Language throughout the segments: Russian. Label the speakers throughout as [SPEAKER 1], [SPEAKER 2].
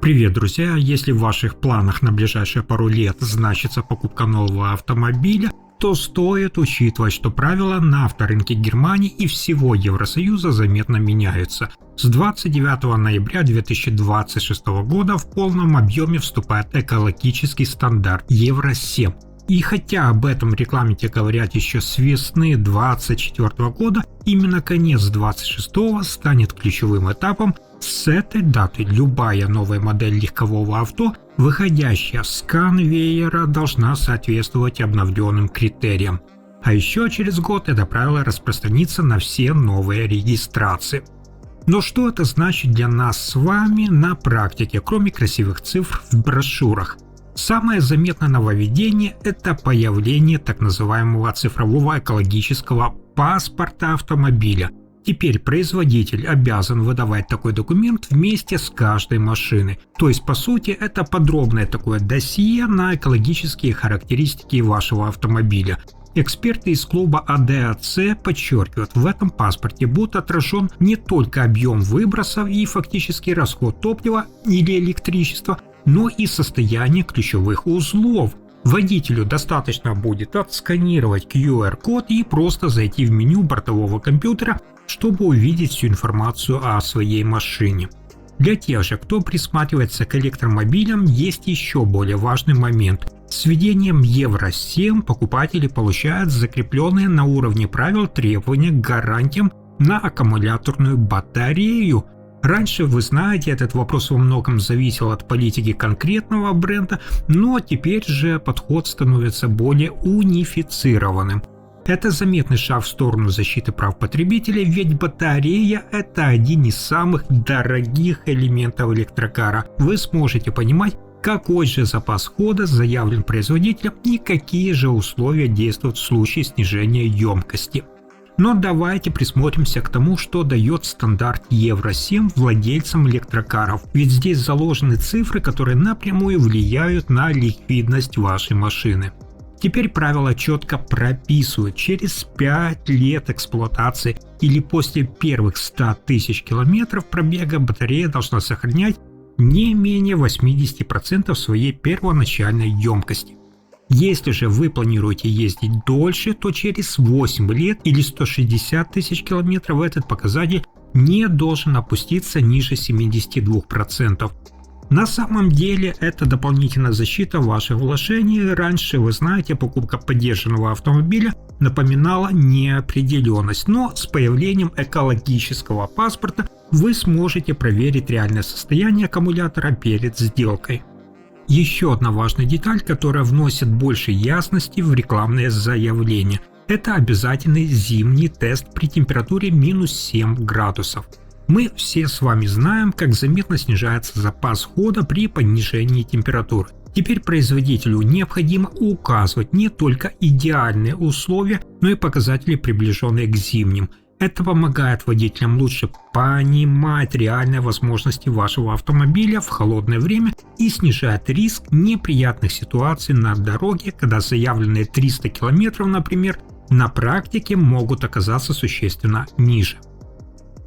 [SPEAKER 1] Привет, друзья! Если в ваших планах на ближайшие пару лет значится покупка нового автомобиля, то стоит учитывать, что правила на авторынке Германии и всего Евросоюза заметно меняются. С 29 ноября 2026 года в полном объеме вступает экологический стандарт Евро-7. И хотя об этом в регламенте говорят еще с весны 2024 года, именно конец 2026 станет ключевым этапом. С этой даты любая новая модель легкового авто, выходящая с конвейера, должна соответствовать обновленным критериям. А еще через год это правило распространится на все новые регистрации. Но что это значит для нас с вами на практике, кроме красивых цифр в брошюрах? Самое заметное нововведение – это появление так называемого цифрового экологического паспорта автомобиля. Теперь производитель обязан выдавать такой документ вместе с каждой машиной. То есть, по сути, это подробное такое досье на экологические характеристики вашего автомобиля. Эксперты из клуба ADAC подчеркивают, в этом паспорте будет отражен не только объем выбросов и фактический расход топлива или электричества, но и состояние ключевых узлов. Водителю достаточно будет отсканировать QR-код и просто зайти в меню бортового компьютера, чтобы увидеть всю информацию о своей машине. Для тех же, кто присматривается к электромобилям, есть еще более важный момент. С введением Евро-7 покупатели получают закрепленные на уровне правил требования к гарантиям на аккумуляторную батарею. Раньше, вы знаете, этот вопрос во многом зависел от политики конкретного бренда, но теперь же подход становится более унифицированным. Это заметный шаг в сторону защиты прав потребителей, ведь батарея – это один из самых дорогих элементов электрокара. Вы сможете понимать, какой же запас хода заявлен производителем и какие же условия действуют в случае снижения емкости. Но давайте присмотримся к тому, что дает стандарт Евро-7 владельцам электрокаров, ведь здесь заложены цифры, которые напрямую влияют на ликвидность вашей машины. Теперь правила четко прописывают, через 5 лет эксплуатации или после первых 100 тысяч километров пробега батарея должна сохранять не менее 80% своей первоначальной емкости. Если же вы планируете ездить дольше, то через 8 лет или 160 тысяч километров этот показатель не должен опуститься ниже 72%. На самом деле это дополнительная защита ваших вложений. Раньше, вы знаете, покупка подержанного автомобиля напоминала неопределенность, но с появлением экологического паспорта вы сможете проверить реальное состояние аккумулятора перед сделкой. Еще одна важная деталь, которая вносит больше ясности в рекламные заявления, это обязательный зимний тест при температуре минус 7 градусов. Мы все с вами знаем, как заметно снижается запас хода при понижении температуры. Теперь производителю необходимо указывать не только идеальные условия, но и показатели, приближенные к зимним. Это помогает водителям лучше понимать реальные возможности вашего автомобиля в холодное время и снижает риск неприятных ситуаций на дороге, когда заявленные 300 км, например, на практике могут оказаться существенно ниже.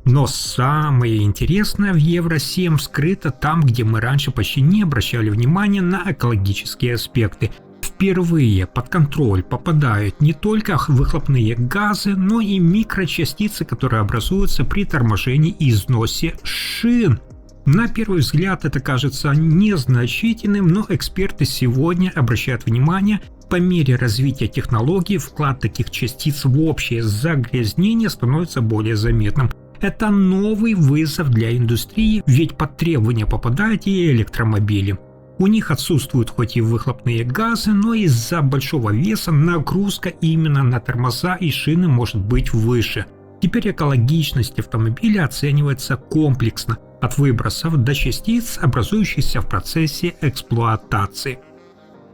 [SPEAKER 1] Но самое интересное в Евро-7 скрыто там, где мы раньше почти не обращали внимания на экологические аспекты. Впервые под контроль попадают не только выхлопные газы, но и микрочастицы, которые образуются при торможении и износе шин. На первый взгляд это кажется незначительным, но эксперты сегодня обращают внимание, по мере развития технологий вклад таких частиц в общее загрязнение становится более заметным. Это новый вызов для индустрии, ведь под требования попадают и электромобили. У них отсутствуют хоть и выхлопные газы, но из-за большого веса нагрузка именно на тормоза и шины может быть выше. Теперь экологичность автомобиля оценивается комплексно, от выбросов до частиц, образующихся в процессе эксплуатации.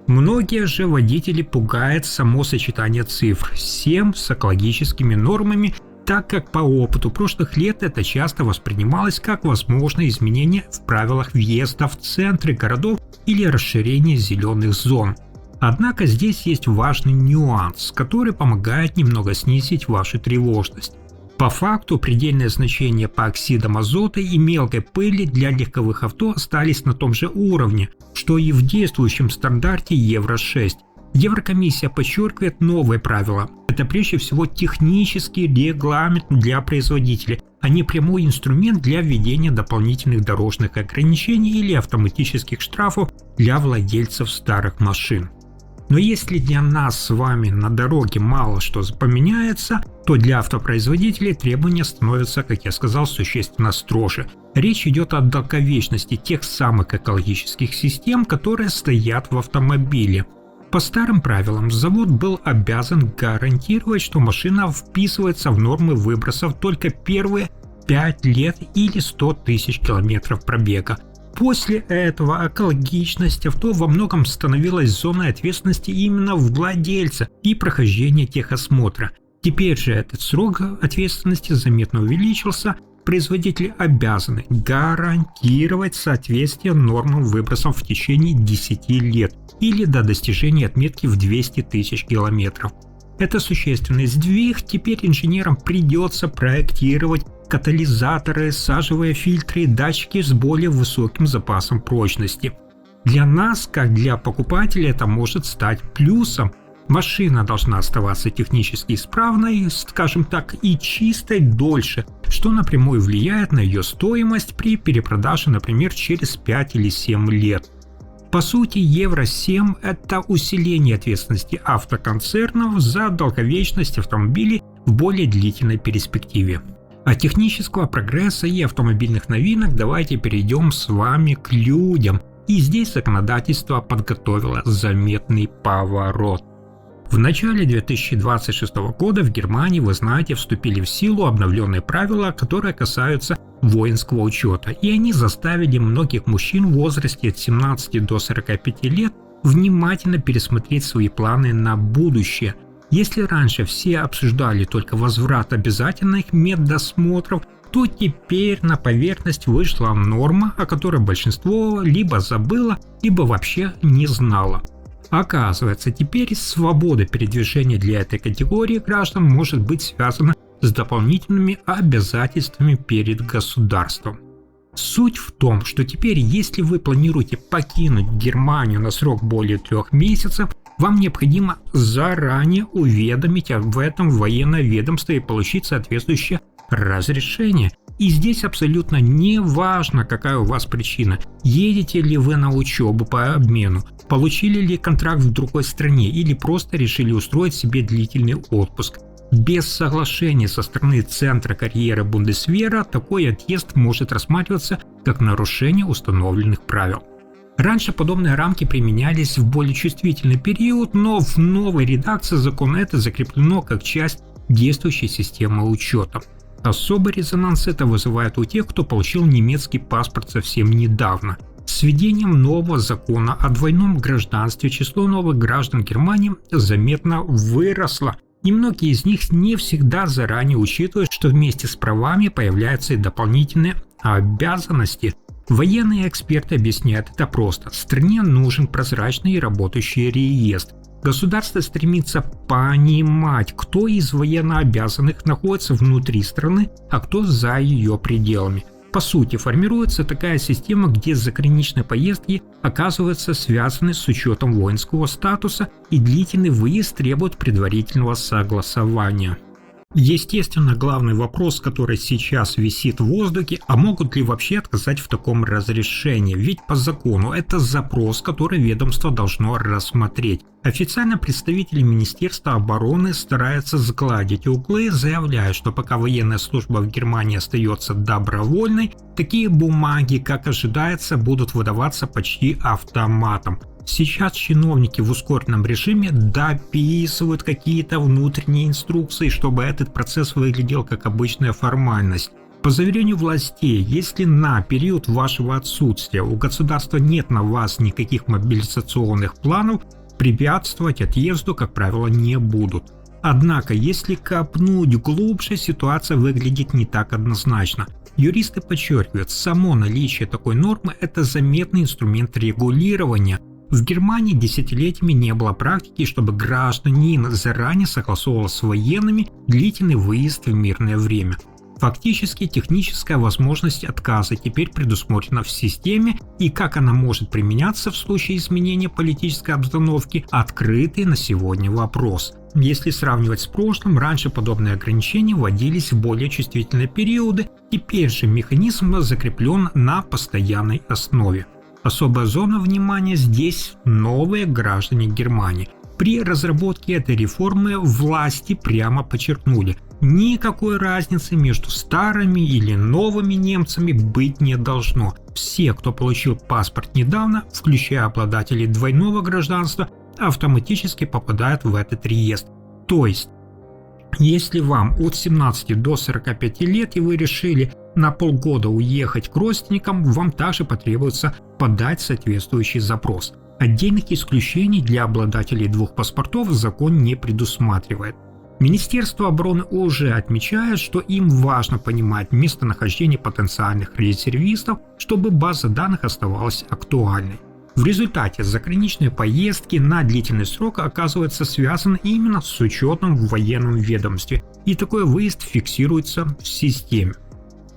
[SPEAKER 1] Многие же водители пугает само сочетание цифр 7 с экологическими нормами, так как по опыту прошлых лет это часто воспринималось как возможное изменение в правилах въезда в центры городов или расширение зеленых зон. Однако здесь есть важный нюанс, который помогает немного снизить вашу тревожность. По факту предельное значение по оксидам азота и мелкой пыли для легковых авто остались на том же уровне, что и в действующем стандарте Евро-6. Еврокомиссия подчеркивает новые правила. Это прежде всего технический регламент для производителей, а не прямой инструмент для введения дополнительных дорожных ограничений или автоматических штрафов для владельцев старых машин. Но если для нас с вами на дороге мало что поменяется, то для автопроизводителей требования становятся, как я сказал, существенно строже. Речь идет о долговечности тех самых экологических систем, которые стоят в автомобиле. По старым правилам, завод был обязан гарантировать, что машина вписывается в нормы выбросов только первые 5 лет или 100 тысяч километров пробега. После этого экологичность авто во многом становилась зоной ответственности именно владельца и прохождения техосмотра. Теперь же этот срок ответственности заметно увеличился. Производители обязаны гарантировать соответствие нормам выбросов в течение 10 лет или до достижения отметки в 200 тысяч километров. Это существенный сдвиг, теперь инженерам придется проектировать катализаторы, сажевые фильтры и датчики с более высоким запасом прочности. Для нас, как для покупателя, это может стать плюсом. Машина должна оставаться технически исправной, скажем так, и чистой дольше, что напрямую влияет на ее стоимость при перепродаже, например, через 5 или 7 лет. По сути, Евро-7 – это усиление ответственности автоконцернов за долговечность автомобилей в более длительной перспективе. От технического прогресса и автомобильных новинок давайте перейдем с вами к людям. И здесь законодательство подготовило заметный поворот. В начале 2026 года в Германии, вы знаете, вступили в силу обновленные правила, которые касаются воинского учета, и они заставили многих мужчин в возрасте от 17 до 45 лет внимательно пересмотреть свои планы на будущее. Если раньше все обсуждали только возврат обязательных меддосмотров, то теперь на поверхность вышла норма, о которой большинство либо забыло, либо вообще не знало. Оказывается, теперь свобода передвижения для этой категории граждан может быть связана с дополнительными обязательствами перед государством. Суть в том, что теперь, если вы планируете покинуть Германию на срок более 3 месяцев, вам необходимо заранее уведомить об этом военное ведомство и получить соответствующее разрешение. И здесь абсолютно не важно, какая у вас причина. Едете ли вы на учебу по обмену, получили ли контракт в другой стране или просто решили устроить себе длительный отпуск. Без соглашения со стороны Центра карьеры Бундесвера такой отъезд может рассматриваться как нарушение установленных правил. Раньше подобные рамки применялись в более чувствительный период, но в новой редакции закона это закреплено как часть действующей системы учета. Особый резонанс это вызывает у тех, кто получил немецкий паспорт совсем недавно. С введением нового закона о двойном гражданстве число новых граждан Германии заметно выросло, и многие из них не всегда заранее учитывают, что вместе с правами появляются и дополнительные обязанности. Военные эксперты объясняют это просто. Стране нужен прозрачный и работающий реестр. Государство стремится понимать, кто из военнообязанных находится внутри страны, а кто за ее пределами. По сути, формируется такая система, где заграничные поездки оказываются связаны с учетом воинского статуса, и длительный выезд требует предварительного согласования. Естественно, главный вопрос, который сейчас висит в воздухе, а могут ли вообще отказать в таком разрешении? Ведь по закону это запрос, который ведомство должно рассмотреть. Официально представители Министерства обороны стараются сгладить углы, заявляя, что пока военная служба в Германии остается добровольной, такие бумаги, как ожидается, будут выдаваться почти автоматом. Сейчас чиновники в ускоренном режиме дописывают какие-то внутренние инструкции, чтобы этот процесс выглядел как обычная формальность. По заверению властей, если на период вашего отсутствия у государства нет на вас никаких мобилизационных планов, препятствовать отъезду, как правило, не будут. Однако, если копнуть глубже, ситуация выглядит не так однозначно. Юристы подчеркивают, само наличие такой нормы – это заметный инструмент регулирования. В Германии десятилетиями не было практики, чтобы гражданин заранее согласовывал с военными длительный выезд в мирное время. Фактически техническая возможность отказа теперь предусмотрена в системе, и как она может применяться в случае изменения политической обстановки – открытый на сегодня вопрос. Если сравнивать с прошлым, раньше подобные ограничения вводились в более чувствительные периоды, теперь же механизм закреплен на постоянной основе. Особая зона внимания здесь – новые граждане Германии. При разработке этой реформы власти прямо подчеркнули – никакой разницы между старыми или новыми немцами быть не должно. Все, кто получил паспорт недавно, включая обладателей двойного гражданства, автоматически попадают в этот реестр. То есть, если вам от 17 до 45 лет и вы решили на полгода уехать к родственникам, вам также потребуется подать соответствующий запрос. Отдельных исключений для обладателей двух паспортов закон не предусматривает. Министерство обороны уже отмечает, что им важно понимать местонахождение потенциальных резервистов, чтобы база данных оставалась актуальной. В результате заграничные поездки на длительный срок оказываются связаны именно с учетом в военном ведомстве, и такой выезд фиксируется в системе.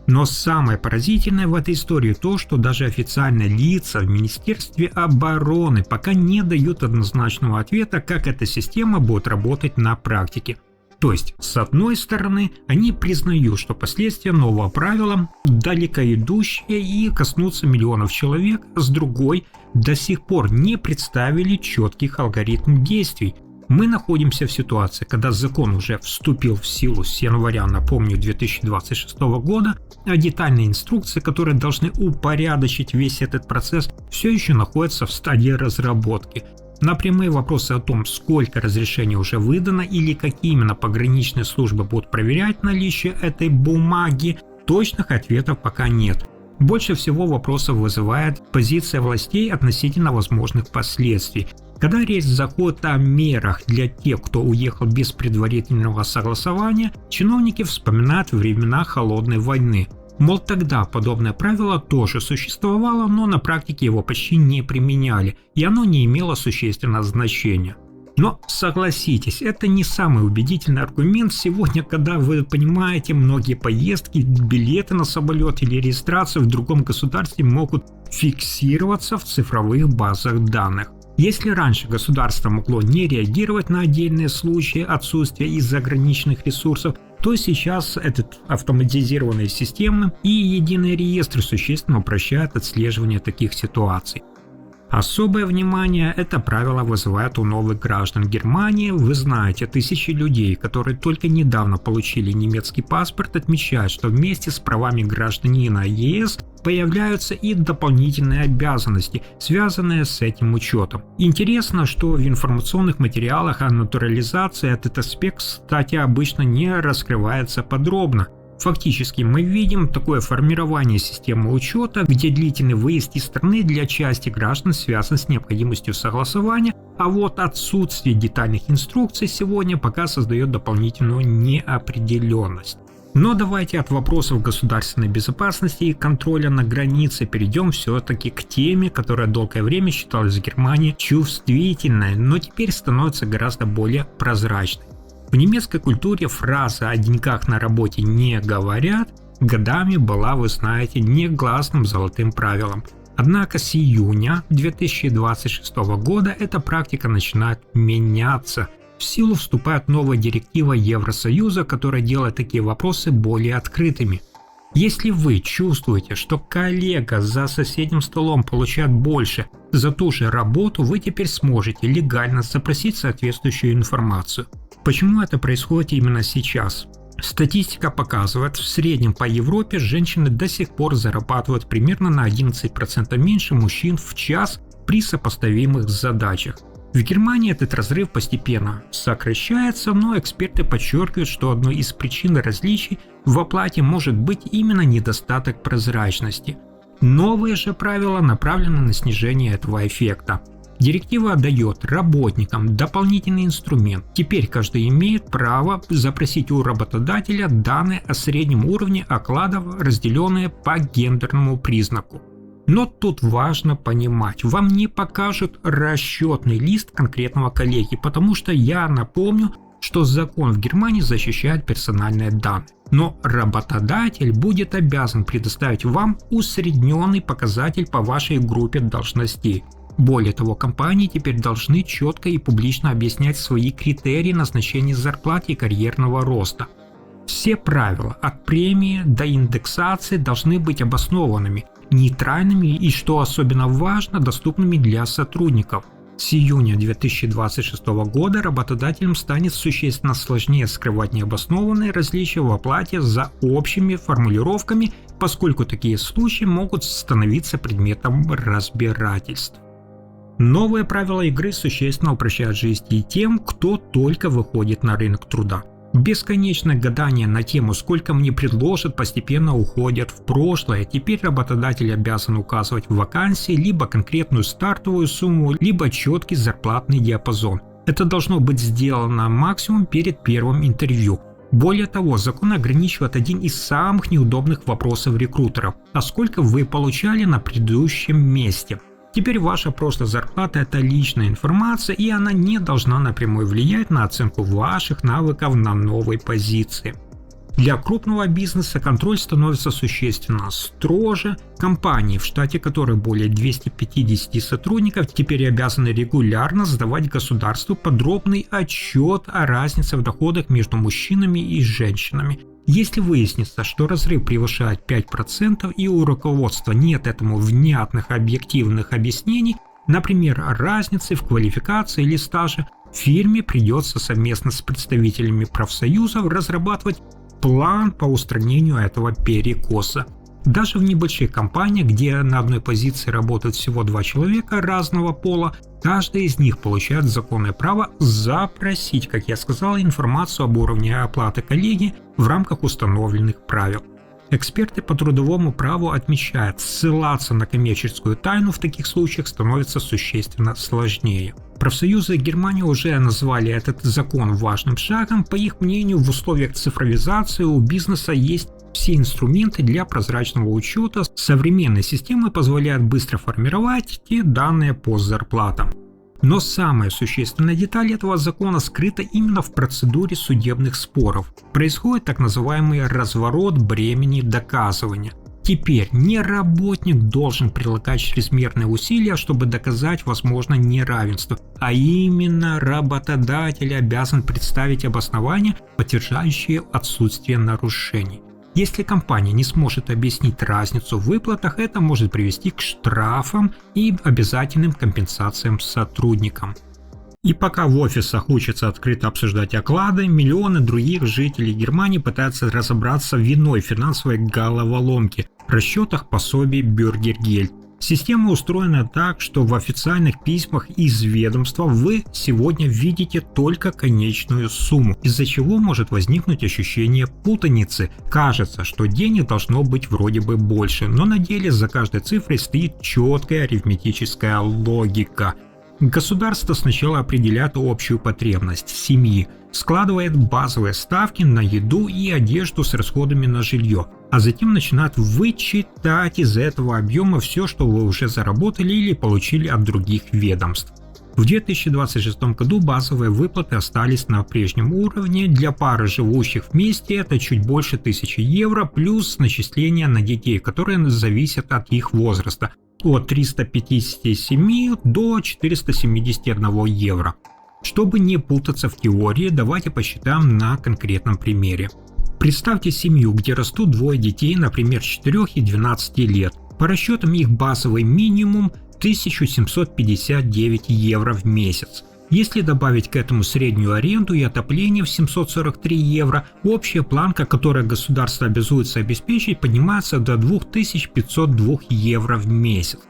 [SPEAKER 1] Но самое поразительное в этой истории то, что даже официальные лица в Министерстве обороны пока не дают однозначного ответа, как эта система будет работать на практике. То есть, с одной стороны, они признают, что последствия нового правила далекоидущие и коснутся миллионов человек, с другой, до сих пор не представили четких алгоритмов действий. Мы находимся в ситуации, когда закон уже вступил в силу с января, напомню, 2026 года, а детальные инструкции, которые должны упорядочить весь этот процесс, все еще находятся в стадии разработки. На прямые вопросы о том, сколько разрешений уже выдано или какие именно пограничные службы будут проверять наличие этой бумаги, точных ответов пока нет. Больше всего вопросов вызывает позиция властей относительно возможных последствий. Когда речь заходит о мерах для тех, кто уехал без предварительного согласования, чиновники вспоминают времена холодной войны. Мол, тогда подобное правило тоже существовало, но на практике его почти не применяли, и оно не имело существенного значения. Но согласитесь, это не самый убедительный аргумент сегодня, когда вы понимаете, многие поездки, билеты на самолет или регистрацию в другом государстве могут фиксироваться в цифровых базах данных. Если раньше государство могло не реагировать на отдельные случаи отсутствия из-за ограниченных ресурсов, то сейчас этот автоматизированные системы и единый реестр существенно упрощают отслеживание таких ситуаций. Особое внимание это правило вызывает у новых граждан Германии. Вы знаете, тысячи людей, которые только недавно получили немецкий паспорт, отмечают, что вместе с правами гражданина ЕС появляются и дополнительные обязанности, связанные с этим учетом. Интересно, что в информационных материалах о натурализации этот аспект, кстати, обычно не раскрывается подробно. Фактически мы видим такое формирование системы учета, где длительный выезд из страны для части граждан связан с необходимостью согласования, а вот отсутствие детальных инструкций сегодня пока создает дополнительную неопределенность. Но давайте от вопросов государственной безопасности и контроля на границе перейдем все-таки к теме, которая долгое время считалась в Германии чувствительной, но теперь становится гораздо более прозрачной. В немецкой культуре фраза «о деньгах на работе не говорят» годами была, вы знаете, негласным золотым правилом. Однако с июня 2026 года эта практика начинает меняться. В силу вступает новая директива Евросоюза, которая делает такие вопросы более открытыми. Если вы чувствуете, что коллега за соседним столом получает больше за ту же работу, вы теперь сможете легально запросить соответствующую информацию. Почему это происходит именно сейчас? Статистика показывает, в среднем по Европе женщины до сих пор зарабатывают примерно на 11% меньше мужчин в час при сопоставимых задачах. В Германии этот разрыв постепенно сокращается, но эксперты подчеркивают, что одной из причин различий в оплате может быть именно недостаток прозрачности. Новые же правила направлены на снижение этого эффекта. Директива дает работникам дополнительный инструмент. Теперь каждый имеет право запросить у работодателя данные о среднем уровне окладов, разделенные по гендерному признаку. Но тут важно понимать, вам не покажут расчетный лист конкретного коллеги, потому что я напомню, что закон в Германии защищает персональные данные. Но работодатель будет обязан предоставить вам усредненный показатель по вашей группе должностей. Более того, компании теперь должны четко и публично объяснять свои критерии назначения зарплаты и карьерного роста. Все правила от премии до индексации должны быть обоснованными, нейтральными и, что особенно важно, доступными для сотрудников. С июня 2026 года работодателям станет существенно сложнее скрывать необоснованные различия в оплате за общими формулировками, поскольку такие случаи могут становиться предметом разбирательств. Новые правила игры существенно упрощают жизнь и тем, кто только выходит на рынок труда. Бесконечное гадание на тему «сколько мне предложат» постепенно уходят в прошлое. Теперь работодатель обязан указывать в вакансии либо конкретную стартовую сумму, либо четкий зарплатный диапазон. Это должно быть сделано максимум перед первым интервью. Более того, закон ограничивает один из самых неудобных вопросов рекрутеров: а сколько вы получали на предыдущем месте? Теперь ваша просто зарплата – это личная информация, и она не должна напрямую влиять на оценку ваших навыков на новой позиции. Для крупного бизнеса контроль становится существенно строже. Компании, в штате которой более 250 сотрудников, теперь обязаны регулярно сдавать государству подробный отчет о разнице в доходах между мужчинами и женщинами. Если выяснится, что разрыв превышает 5% и у руководства нет этому внятных объективных объяснений, например, разницы в квалификации или стаже, фирме придется совместно с представителями профсоюзов разрабатывать план по устранению этого перекоса. Даже в небольших компаниях, где на одной позиции работают всего 2 человека разного пола, каждый из них получает законное право запросить, как я сказал, информацию об уровне оплаты коллеги в рамках установленных правил. Эксперты по трудовому праву отмечают, ссылаться на коммерческую тайну в таких случаях становится существенно сложнее. Профсоюзы Германии уже назвали этот закон важным шагом. По их мнению, в условиях цифровизации у бизнеса есть все инструменты для прозрачного учета. Современные системы позволяют быстро формировать те данные по зарплатам. Но самая существенная деталь этого закона скрыта именно в процедуре судебных споров. Происходит так называемый разворот бремени доказывания. Теперь не работник должен прилагать чрезмерные усилия, чтобы доказать возможное неравенство, а именно работодатель обязан представить обоснования, подтверждающие отсутствие нарушений. Если компания не сможет объяснить разницу в выплатах, это может привести к штрафам и обязательным компенсациям сотрудникам. И пока в офисах учатся открыто обсуждать оклады, миллионы других жителей Германии пытаются разобраться в иной финансовой головоломке – расчетах пособий Бюргергельд. Система устроена так, что в официальных письмах из ведомства вы сегодня видите только конечную сумму, из-за чего может возникнуть ощущение путаницы. Кажется, что денег должно быть вроде бы больше, но на деле за каждой цифрой стоит четкая арифметическая логика. Государство сначала определяет общую потребность семьи, складывает базовые ставки на еду и одежду с расходами на жилье, а затем начинает вычитать из этого объема все, что вы уже заработали или получили от других ведомств. В 2026 году базовые выплаты остались на прежнем уровне. Для пары, живущих вместе, это чуть больше 1000 евро, плюс начисления на детей, которые зависят от их возраста, от 357 до 471 евро. Чтобы не путаться в теории, давайте посчитаем на конкретном примере. Представьте семью, где растут двое детей, например, 4 и 12 лет. По расчетам их базовый минимум 1759 евро в месяц. Если добавить к этому среднюю аренду и отопление в 743 евро, общая планка, которую государство обязуется обеспечить, поднимается до 2502 евро в месяц.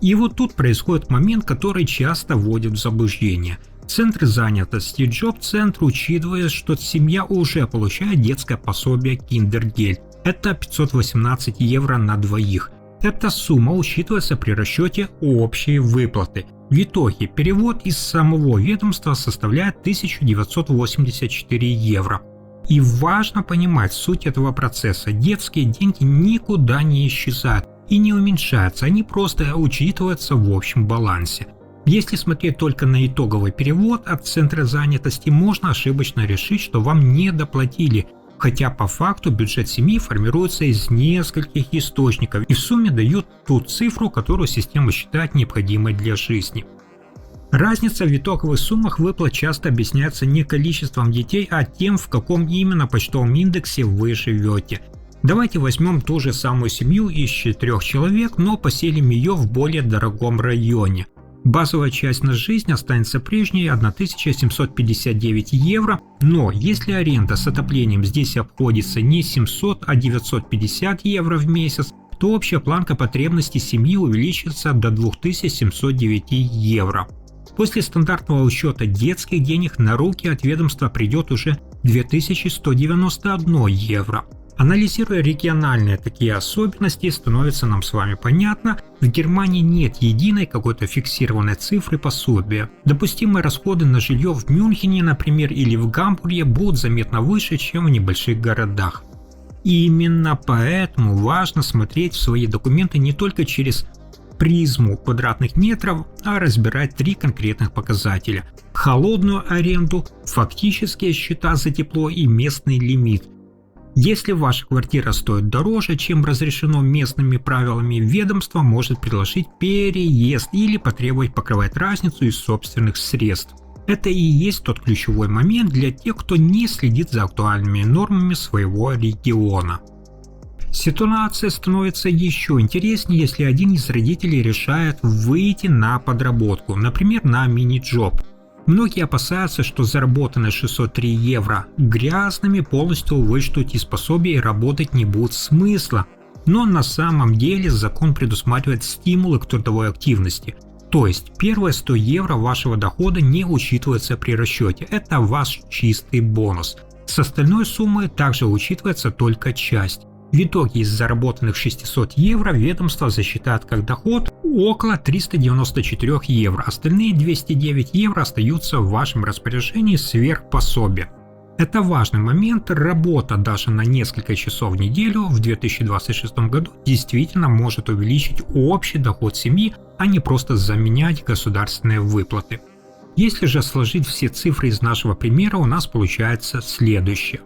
[SPEAKER 1] И вот тут происходит момент, который часто вводит в заблуждение. Центры занятости, джоб-центр учитывает, что семья уже получает детское пособие Kindergeld. Это 518 евро на двоих. Эта сумма учитывается при расчете общей выплаты. В итоге перевод из самого ведомства составляет 1984 евро. И важно понимать суть этого процесса. Детские деньги никуда не исчезают. и не уменьшаются, они просто учитываются в общем балансе. Если смотреть только на итоговый перевод от центра занятости, можно ошибочно решить, что вам не доплатили, хотя по факту бюджет семьи формируется из нескольких источников и в сумме дают ту цифру, которую система считает необходимой для жизни. Разница в итоговых суммах выплат часто объясняется не количеством детей, а тем, в каком именно почтовом индексе вы живете. Давайте возьмем ту же самую семью из 4 человек, но поселим ее в более дорогом районе. Базовая часть на жизнь останется прежней — 1759 евро, но если аренда с отоплением здесь обходится не 700, а 950 евро в месяц, то общая планка потребностей семьи увеличится до 2709 евро. После стандартного учета детских денег на руки от ведомства придет уже 2191 евро. Анализируя региональные такие особенности, становится нам с вами понятно, в Германии нет единой какой-то фиксированной цифры пособия. Допустимые расходы на жилье в Мюнхене, например, или в Гамбурге будут заметно выше, чем в небольших городах. И именно поэтому важно смотреть в свои документы не только через призму квадратных метров, а разбирать 3 конкретных показателя: холодную аренду, фактические счета за тепло и местный лимит. Если ваша квартира стоит дороже, чем разрешено местными правилами, ведомство может предложить переезд или потребовать покрывать разницу из собственных средств. Это и есть тот ключевой момент для тех, кто не следит за актуальными нормами своего региона. Ситуация становится еще интереснее, если один из родителей решает выйти на подработку, например, на мини-джоб. Многие опасаются, что заработанные 603 евро грязными полностью вычтут из пособия и работать не будет смысла. Но на самом деле закон предусматривает стимулы к трудовой активности. То есть первые 100 евро вашего дохода не учитываются при расчете, это ваш чистый бонус. С остальной суммы также учитывается только часть. В итоге из заработанных 600 евро ведомство засчитает как доход около 394 евро, остальные 209 евро остаются в вашем распоряжении сверх пособия. Это важный момент, работа даже на несколько часов в неделю в 2026 году действительно может увеличить общий доход семьи, а не просто заменять государственные выплаты. Если же сложить все цифры из нашего примера, у нас получается следующее.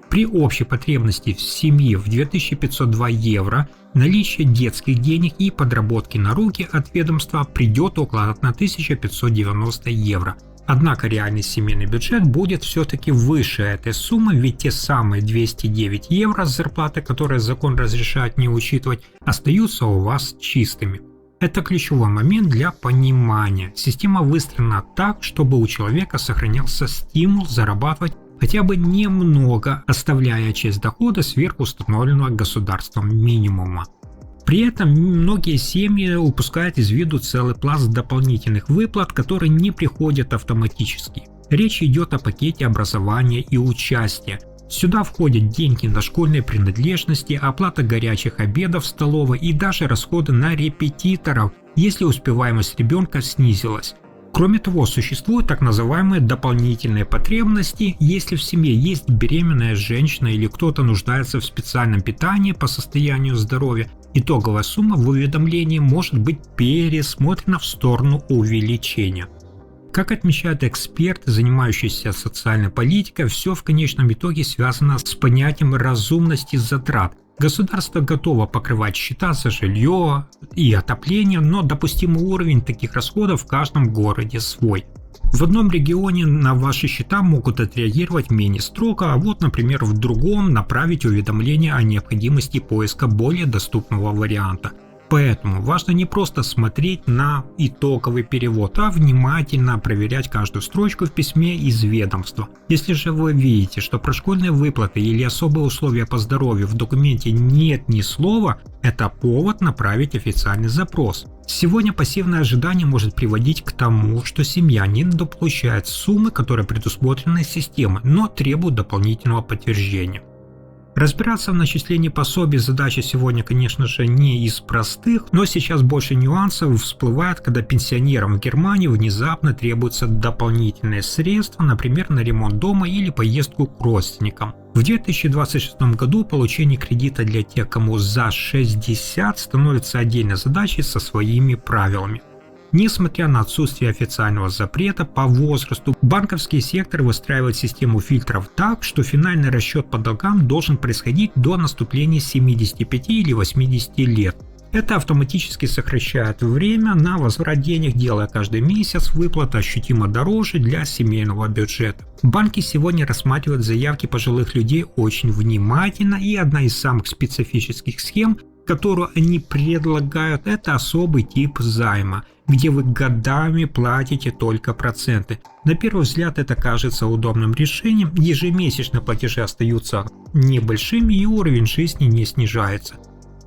[SPEAKER 1] При общей потребности в семье в 2502 евро наличие детских денег и подработки на руки от ведомства придет около 1590 евро. Однако реальный семейный бюджет будет все-таки выше этой суммы, ведь те самые 209 евро с зарплаты, которые закон разрешает не учитывать, остаются у вас чистыми. Это ключевой момент для понимания. Система выстроена так, чтобы у человека сохранялся стимул зарабатывать хотя бы немного, оставляя часть дохода сверх установленного государством минимума. При этом многие семьи упускают из виду целый пласт дополнительных выплат, которые не приходят автоматически. Речь идет о пакете образования и участия. Сюда входят деньги на школьные принадлежности, оплата горячих обедов в столовой и даже расходы на репетиторов, если успеваемость ребенка снизилась. Кроме того, существуют так называемые дополнительные потребности, если в семье есть беременная женщина или кто-то нуждается в специальном питании по состоянию здоровья, итоговая сумма в уведомлении может быть пересмотрена в сторону увеличения. Как отмечают эксперты, занимающиеся социальной политикой, все в конечном итоге связано с понятием разумности затрат. Государство готово покрывать счета за жилье и отопление, но допустимый уровень таких расходов в каждом городе свой. В одном регионе на ваши счета могут отреагировать менее строго, а вот, например, в другом направить уведомление о необходимости поиска более доступного варианта. Поэтому важно не просто смотреть на итоговый перевод, а внимательно проверять каждую строчку в письме из ведомства. Если же вы видите, что про школьные выплаты или особые условия по здоровью в документе нет ни слова, это повод направить официальный запрос. Сегодня пассивное ожидание может приводить к тому, что семья не дополучает суммы, которые предусмотрены системой, но требует дополнительного подтверждения. Разбираться в начислении пособий задача сегодня, конечно же, не из простых, но сейчас больше нюансов всплывает, когда пенсионерам в Германии внезапно требуются дополнительные средства, например, на ремонт дома или поездку к родственникам. В 2026 году получение кредита для тех, кому за 60, становится отдельной задачей со своими правилами. Несмотря на отсутствие официального запрета по возрасту, банковский сектор выстраивает систему фильтров так, что финальный расчет по долгам должен происходить до наступления 75 или 80 лет. Это автоматически сокращает время на возврат денег, делая каждый месяц выплаты ощутимо дороже для семейного бюджета. Банки сегодня рассматривают заявки пожилых людей очень внимательно, и одна из самых специфических схем, которую они предлагают, это особый тип займа, где вы годами платите только проценты. На первый взгляд это кажется удобным решением, ежемесячные платежи остаются небольшими и уровень жизни не снижается.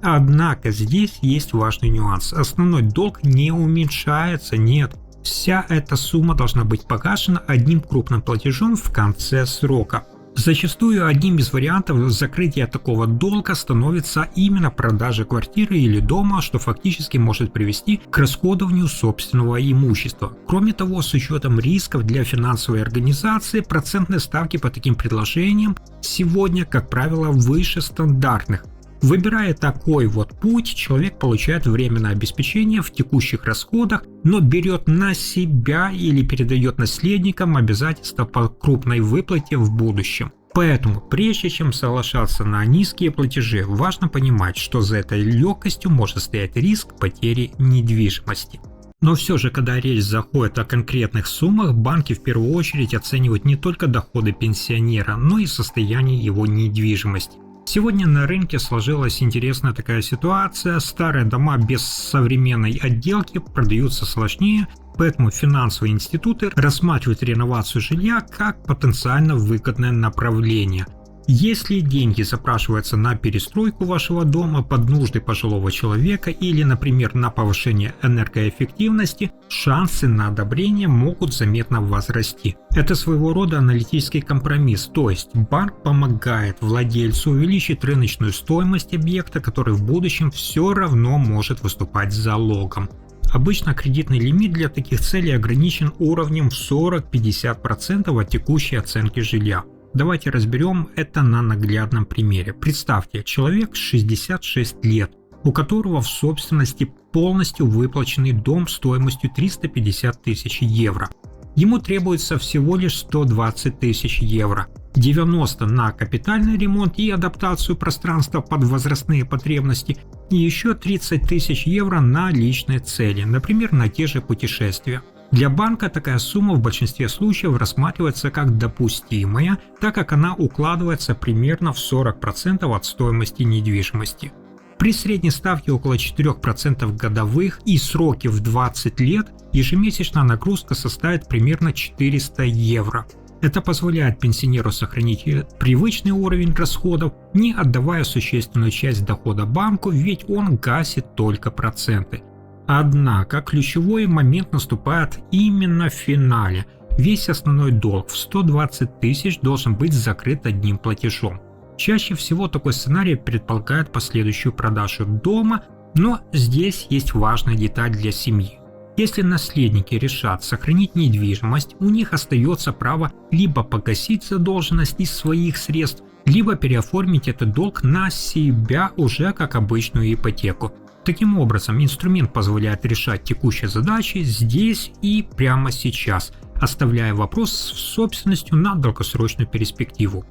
[SPEAKER 1] Однако здесь есть важный нюанс. Основной долг не уменьшается, нет. Вся эта сумма должна быть погашена одним крупным платежом в конце срока. Зачастую одним из вариантов закрытия такого долга становится именно продажа квартиры или дома, что фактически может привести к расходованию собственного имущества. Кроме того, с учетом рисков для финансовой организации, процентные ставки по таким предложениям сегодня, как правило, выше стандартных. Выбирая такой вот путь, человек получает временное обеспечение в текущих расходах, но берет на себя или передает наследникам обязательства по крупной выплате в будущем. Поэтому, прежде чем соглашаться на низкие платежи, важно понимать, что за этой легкостью может стоять риск потери недвижимости. Но все же, когда речь заходит о конкретных суммах, банки в первую очередь оценивают не только доходы пенсионера, но и состояние его недвижимости. Сегодня на рынке сложилась интересная такая ситуация. Старые дома без современной отделки продаются сложнее, поэтому финансовые институты рассматривают реновацию жилья как потенциально выгодное направление. Если деньги запрашиваются на перестройку вашего дома под нужды пожилого человека или, например, на повышение энергоэффективности, шансы на одобрение могут заметно возрасти. Это своего рода аналитический компромисс, то есть банк помогает владельцу увеличить рыночную стоимость объекта, который в будущем все равно может выступать залогом. Обычно кредитный лимит для таких целей ограничен уровнем в 40-50% от текущей оценки жилья. Давайте разберем это на наглядном примере. Представьте, человек 66 лет, у которого в собственности полностью выплаченный дом стоимостью 350 тысяч евро. Ему требуется всего лишь 120 тысяч евро, 90 на капитальный ремонт и адаптацию пространства под возрастные потребности и еще 30 тысяч евро на личные цели, например, на те же путешествия. Для банка такая сумма в большинстве случаев рассматривается как допустимая, так как она укладывается примерно в 40% от стоимости недвижимости. При средней ставке около 4% годовых и сроке в 20 лет ежемесячная нагрузка составит примерно 400 евро. Это позволяет пенсионеру сохранить привычный уровень расходов, не отдавая существенную часть дохода банку, ведь он гасит только проценты. Однако ключевой момент наступает именно в финале. Весь основной долг в 120 тысяч должен быть закрыт одним платежом. Чаще всего такой сценарий предполагает последующую продажу дома, но здесь есть важная деталь для семьи. Если наследники решат сохранить недвижимость, у них остается право либо погасить задолженность из своих средств, либо переоформить этот долг на себя уже как обычную ипотеку. Таким образом, инструмент позволяет решать текущие задачи здесь и прямо сейчас, оставляя вопрос с собственностью на долгосрочную перспективу.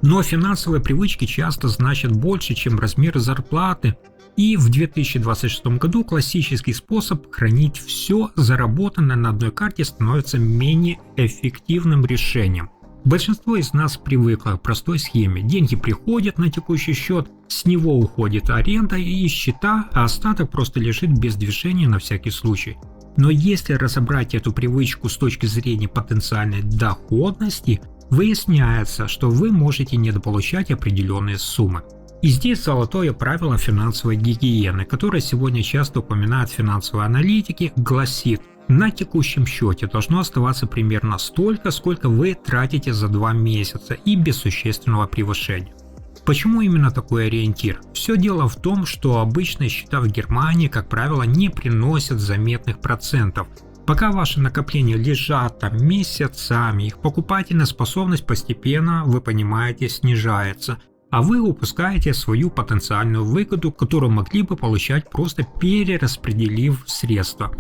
[SPEAKER 1] Но финансовые привычки часто значат больше, чем размер зарплаты, и в 2026 году классический способ хранить все заработанное на одной карте становится менее эффективным решением. Большинство из нас привыкло к простой схеме. Деньги приходят на текущий счет, с него уходит аренда и счета, а остаток просто лежит без движения на всякий случай. Но если разобрать эту привычку с точки зрения потенциальной доходности, выясняется, что вы можете недополучать определенные суммы. И здесь золотое правило финансовой гигиены, которое сегодня часто упоминают финансовые аналитики, гласит: на текущем счете должно оставаться примерно столько, сколько вы тратите за 2 месяца и без существенного превышения. Почему именно такой ориентир? Все дело в том, что обычные счета в Германии, как правило, не приносят заметных процентов. Пока ваши накопления лежат там месяцами, их покупательная способность постепенно, вы понимаете, снижается, а вы упускаете свою потенциальную выгоду, которую могли бы получать, просто перераспределив средства.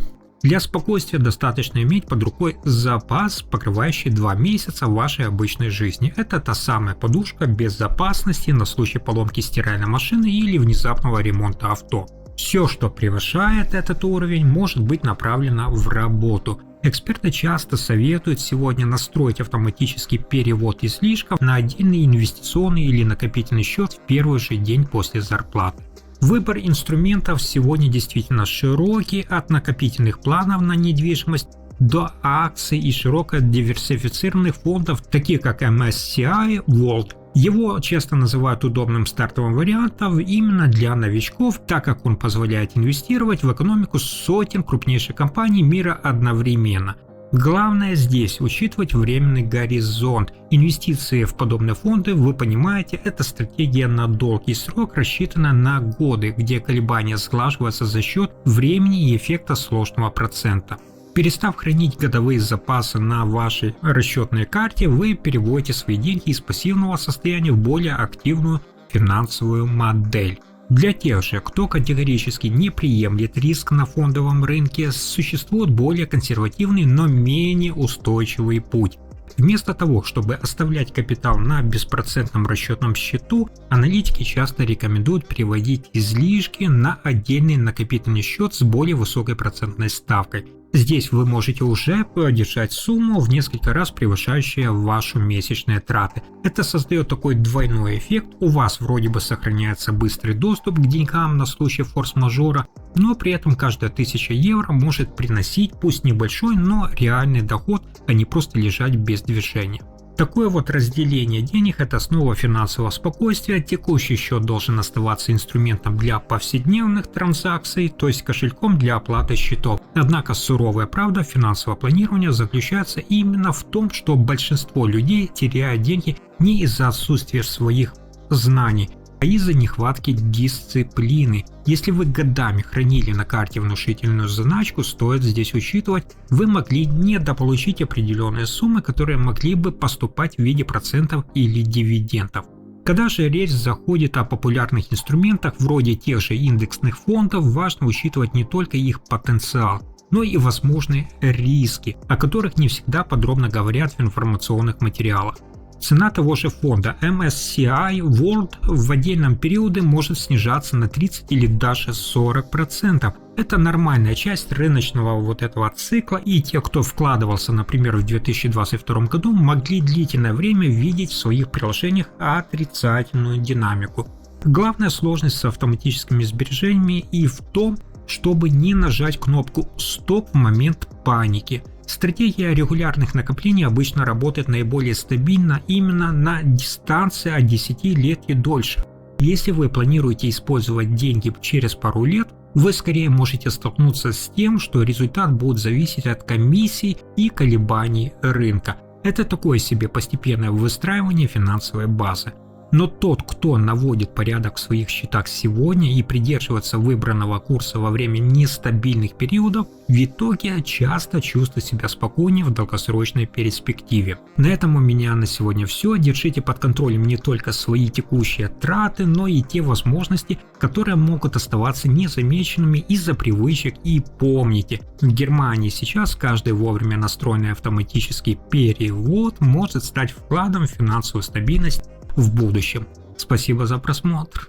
[SPEAKER 1] Для спокойствия достаточно иметь под рукой запас, покрывающий 2 месяца вашей обычной жизни. Это та самая подушка безопасности на случай поломки стиральной машины или внезапного ремонта авто. Все, что превышает этот уровень, может быть направлено в работу. Эксперты часто советуют сегодня настроить автоматический перевод излишков на отдельный инвестиционный или накопительный счет в первый же день после зарплаты. Выбор инструментов сегодня действительно широкий, от накопительных планов на недвижимость до акций и широко диверсифицированных фондов, таких как MSCI World. Его часто называют удобным стартовым вариантом именно для новичков, так как он позволяет инвестировать в экономику сотен крупнейших компаний мира одновременно. Главное здесь учитывать временный горизонт. Инвестиции в подобные фонды, вы понимаете, это стратегия на долгий срок, рассчитана на годы, где колебания сглаживаются за счет времени и эффекта сложного процента. Перестав хранить годовые запасы на вашей расчетной карте, вы переводите свои деньги из пассивного состояния в более активную финансовую модель. Для тех же, кто категорически не приемлет риск на фондовом рынке, существует более консервативный, но менее устойчивый путь. Вместо того, чтобы оставлять капитал на беспроцентном расчетном счету, аналитики часто рекомендуют переводить излишки на отдельный накопительный счет с более высокой процентной ставкой. Здесь вы можете уже поддержать сумму в несколько раз превышающую ваши месячные траты. Это создает такой двойной эффект. У вас вроде бы сохраняется быстрый доступ к деньгам на случай форс-мажора, но при этом каждая 1000 евро может приносить пусть небольшой, но реальный доход, а не просто лежать без движения. Такое вот разделение денег – это основа финансового спокойствия. Текущий счет должен оставаться инструментом для повседневных транзакций, то есть кошельком для оплаты счетов. Однако суровая правда финансового планирования заключается именно в том, что большинство людей теряют деньги не из-за отсутствия своих знаний, а из-за нехватки дисциплины. Если вы годами хранили на карте внушительную заначку, стоит здесь учитывать, вы могли недополучить определенные суммы, которые могли бы поступать в виде процентов или дивидендов. Когда же речь заходит о популярных инструментах вроде тех же индексных фондов, важно учитывать не только их потенциал, но и возможные риски, о которых не всегда подробно говорят в информационных материалах. Цена того же фонда MSCI World в отдельном периоде может снижаться на 30 или даже 40%. Это нормальная часть рыночного вот этого цикла, и те, кто вкладывался, например, в 2022 году, могли длительное время видеть в своих приложениях отрицательную динамику. Главная сложность с автоматическими сбережениями и в том, чтобы не нажать кнопку «Стоп» в момент паники. Стратегия регулярных накоплений обычно работает наиболее стабильно именно на дистанции от 10 лет и дольше. Если вы планируете использовать деньги через пару лет, вы скорее можете столкнуться с тем, что результат будет зависеть от комиссий и колебаний рынка. Это такое себе постепенное выстраивание финансовой базы. Но тот, кто наводит порядок в своих счетах сегодня и придерживается выбранного курса во время нестабильных периодов, в итоге часто чувствует себя спокойнее в долгосрочной перспективе. На этом у меня на сегодня все. Держите под контролем не только свои текущие траты, но и те возможности, которые могут оставаться незамеченными из-за привычек. И помните, в Германии сейчас каждый вовремя настроенный автоматический перевод может стать вкладом в финансовую стабильность в будущем. Спасибо за просмотр.